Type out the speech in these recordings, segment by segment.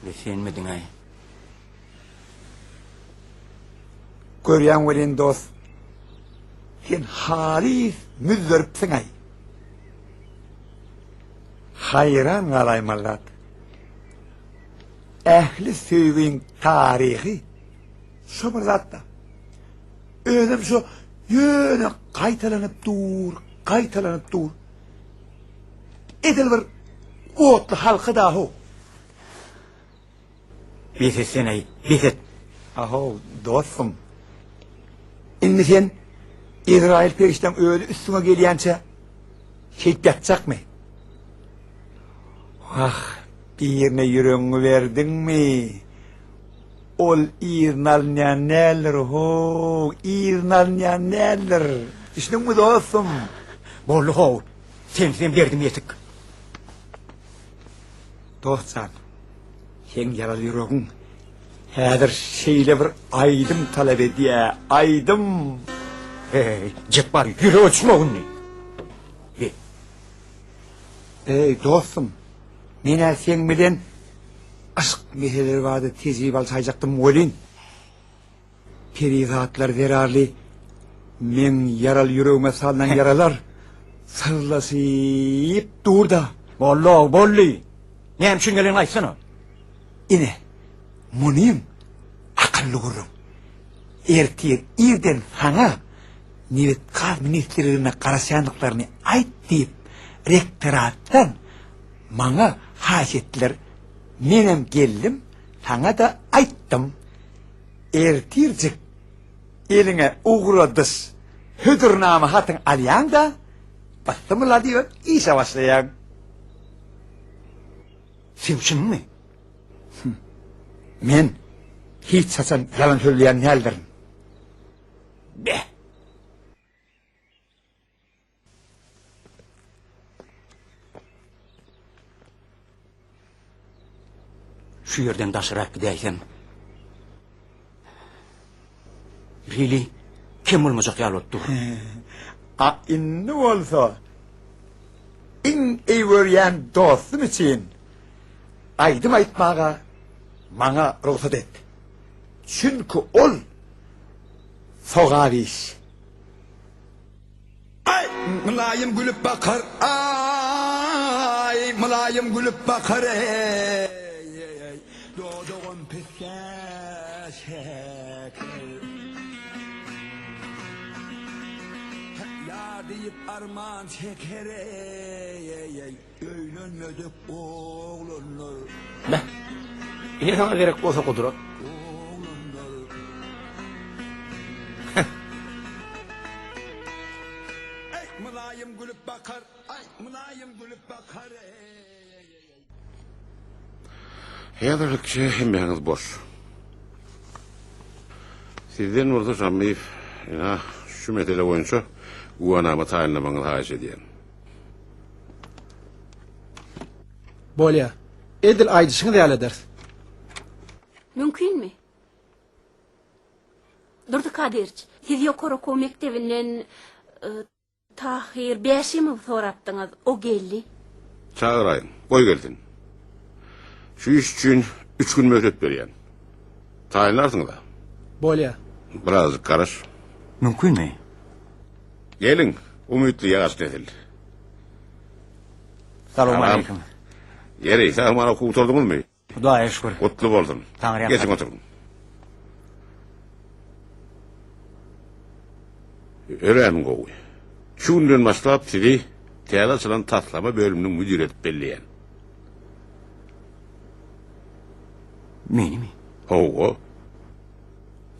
Ve sen miydin ay? Görýän welin dost. Sen halis müzzörpsiň ay. Hayran galaymallat. Ähli söýgüň taryhy şu bir zatda. Özüm şu ýöne gaýtalanyp dur. Edil bir otly halky da ho. Biset sen ay, biset. Aho dostum. Indi sen İsrail periştem öyle üstüne gelýänçe şeýip ýatjakmy? Ah, birine yüreğini verdinmi? Ol İrnalnya neler ho, İrnalnya neler? İşin mi dostum? Bollu ho, sen berdim yetik. Dostcan, sen yaralı yüreğin häzir şeýle bir aýdym talap edýär, aýdym. Hey, jep bar, yürü ölçme onu. Ey dostum, mene sen bilen aşk meseleri vardı tezip alsayacaktım welin. Perizatlar zerarlı, men yaralı yüreğime salınan yaralar sızlasyp durda. Bollu. Nem şüngelen aýtsana. Ine, munim akıllı gurrum. Ertir irden sana Nivetkar ministerlerine karaşanlıklarını ait deyip rektorattan bana haşettiler. Menem geldim, sana da ayttım. Ertircik eline uğradız hüdürname hatın alyan da bastımla diyor işe başlayan. Sen mi? Men hiç saçan yalan söyleyen neldirim. Be. Şu yerden taşırak gidersen. Really? Kim olmayacak yal ottu? A inni olsa in eyveryen dostum için aydım aytmağa bana ruhsat et. Çünkü ol soğaviş. Ay mülayim gülüp bakar, ay mülayim gülüp bakar, ey doğduğum pekek. Ya deyip arman çeker, ey öğlenmedik oğlanlar. Ne? Yine sana gerek olsa kudura. Mülayim gülüp bakar, ay mülayim gülüp bakar. Häzirlikçe hemmeňiz boş. Sizden urdu Şamyf, şu mesele boýunça uwanama taýinlamaňyzy haýyş edýän. Bolya, edil aýdyşyňy däl eder. Mümkün mü? Durdu Kadirç, siz Yokoroko mektebinden Tahir Beşimov sorapdyňyz, o geldi. Çağıraýyn, boý geldin. Şu iş üçün 3 gün möhlet berýän. Taýinlarsyň da. Bolya, Biraz garaş. Mümkün mü? Gelin, umutly ýagaş nesil. Salamu Salam. aleyküm. Yeri, sen bana oturdunuz mu? Hudaýa şükür. Otlu boldun. Taňry Geçin ýa-da. oturun. Ören gowy. Şu günden başlap sizi teýala çalan taslama bölüminiň müdiri etip belleýän. Meni mi? Ogo.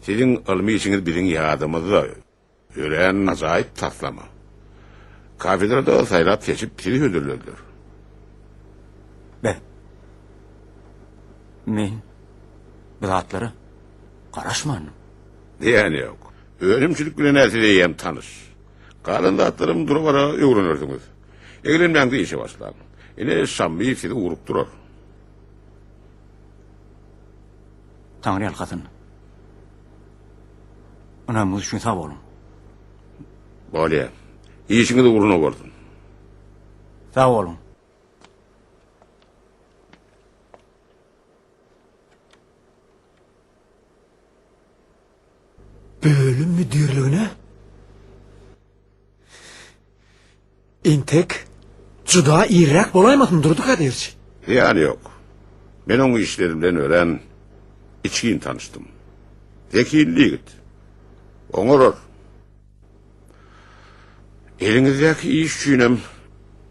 Sizin ilmi işiniz bizim ýadymyzda. Ören ajaýyp taslama. Kafedrada saýlap seçip sizi ödüllerler. Be. Men bu zatlara garaşman. Diýeni ýok. Ölümçilik bilen näsileýem tanış. Galan zatlarym durubara öwrenerdiniz. Egerim de işe başlar. Ine Şamyf sizi urup durar. Taňry algatyn. Anamyz üçin sag bolun. Bolýa. İşiňizi uruna gördüm. Sag bolun. Bölüm müdürlüğüne? İntek juda iyirak bolaymadın Durdu Kadirci. Yani yok. Ben onun işlerimden öğren, içkiyle tanıştım. Zekilliği git. Oňoror. Elinizdeki iş çiğnem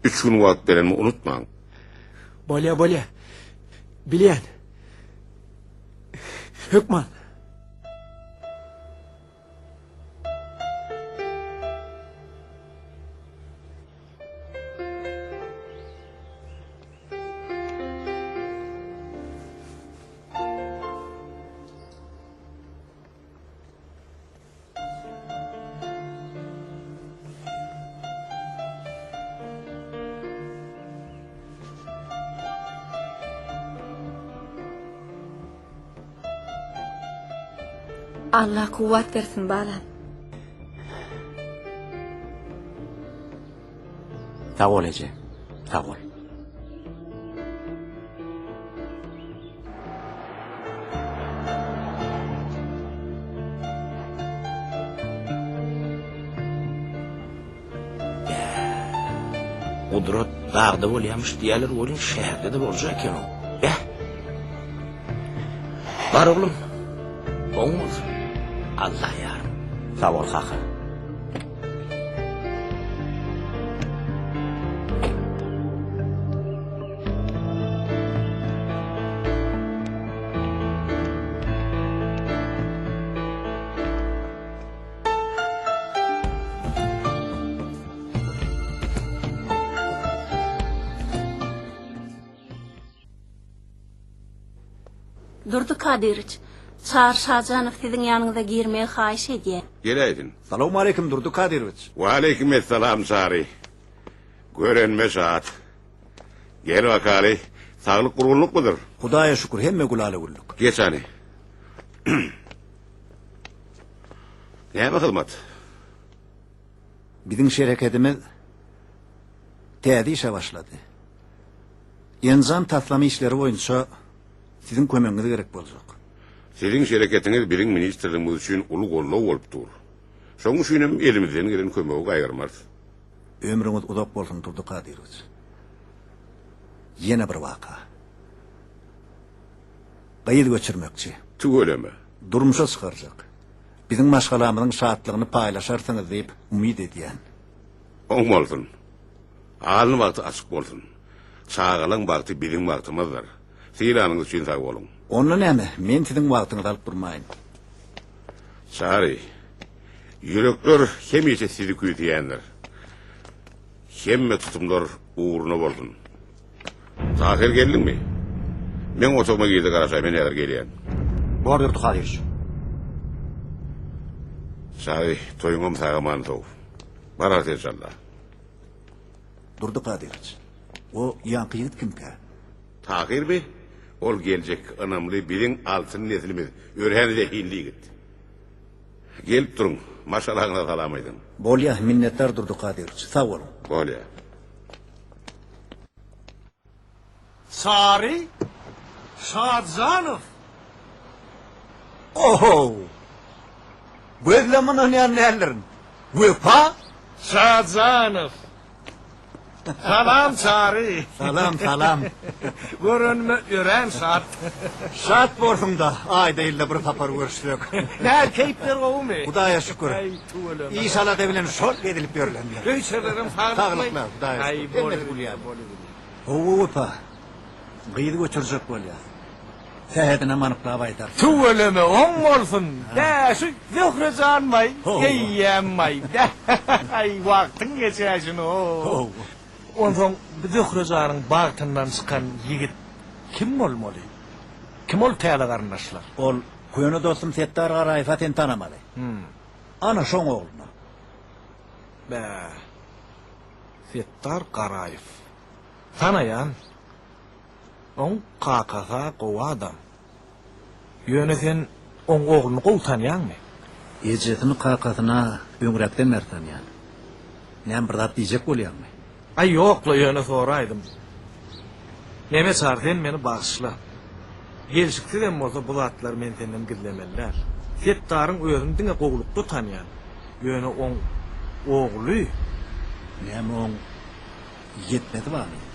3 gün vakt verenimi unutmaň. Bolya. Bilyen. Hükman. Allah kuvvet versin balan. Sağ ol Ece. Sağ ol. Kudret dağda bolýarmyş diýerler, bolýan şäherde de boljak eken o. Bar oglum. Olmaz. Allah yarım. Sağ ol Haka. Durdu Kadirç. Çar Şahjanow siziň ýanyňyza girmegi haýyş edýär. Geleydin. Salamu aleyküm Durdu Kadiroviç. Ve aleykümselam Sari. Görenme saat. Gel vakali. Sağlık kuruluk mudur? Hudaya şükür hemme gulale gulluk. Geç hani. Ne bakılmat? Bizim şereketimiz täze işe başladı. Enzam taslama işleri boyunça sizin kömeğiniz gerek bolacak. Sizin şereketiniz birin ministerliğimiz için ulu gollaw bolup dur. Şoň üçinem elimizden gelen kömegi gaýarmaz. Ömrüňiz uzak bolsun Durdu Kadiroviç. Yine bir vaka. Gaýyl göçürmekçi. Tügeleme. Durmuşa çıkaracak. Bizim maşgalamyzyň şartlygyny paýlaşarsyňyz diýip umid edýän. Oň bolsun. Alny wagty açyk bolsun. Çağalan wagty biziň wagtymyzdyr. Siýlanyňyz üçin sag bolun. Onu näme? Men siziň wagtyňyzy alyp durmaýyn. Sari. Yürekler hemişe sizi küyütüyenler. Hemme tutumlar uğruna bolsun. Tahir geldin mi? Men otoma girdi karasay, men eğer geliyen. Bor Durdu Kadirç. Sari, toyuňam sagaman sow. Barat inşallah. Durdu Kadiroviç. O ýanky ýigit kimkä? Tahir mi? Ol gelecek anamly birin altın neslimiz. Örheni de hilli git. Gelip durun. Maşalahına salamaydın. Bolýa, minnettar Durdu Kadiroviç. Sag bolun. Bolya. Sari Şahjanow. Oho! Gözlemin önüyen nerlerin? Vefa? Şahjanow. Salam Sari. Salam. Görünme ören şart. Şart bolsun da, ayda illa bir tapar görüşlük. Näçe keyipler gowmy? Hudaya şükür. Ay tuwelem. İnşallah da bilen şol edilip görülenler. Göýçelerim Sağlıklar, Hudaya Ay şükür. bolu. Owo vefa. Gyýdy göçürjek bolýar. Tähetine manykla baýtar. Tuweleme oň bolsun. Däşi ýokrejanmay, geýýänmay. Ay wagtyň geçäşini o. Ondan bir ýokrejaryň bagtyndan çykan ýigit kim bolmaly? Kim ol täze garnaşlar? Ol köýne dostum Settar Garaýew aten tanamaly. Ana şoň ogluny. Bä. Settar Garaýew. Tanaýan. On kakasa gowa adam. Ýöne sen on ogluny gow tanýanmy? Ejetini qaqatyna öňrekden mertanýan. Näme bir zat diýjek bolýarmy? Ay ýokla ýöne soraýdym. Neme çarden meni bagşla. Gelşikden bolsa bu zatlar men senden gizlemeler. Fettarın özüni diňe gowlukda tanýan. Ýöne oň ogly Näme oň yetmedi bana.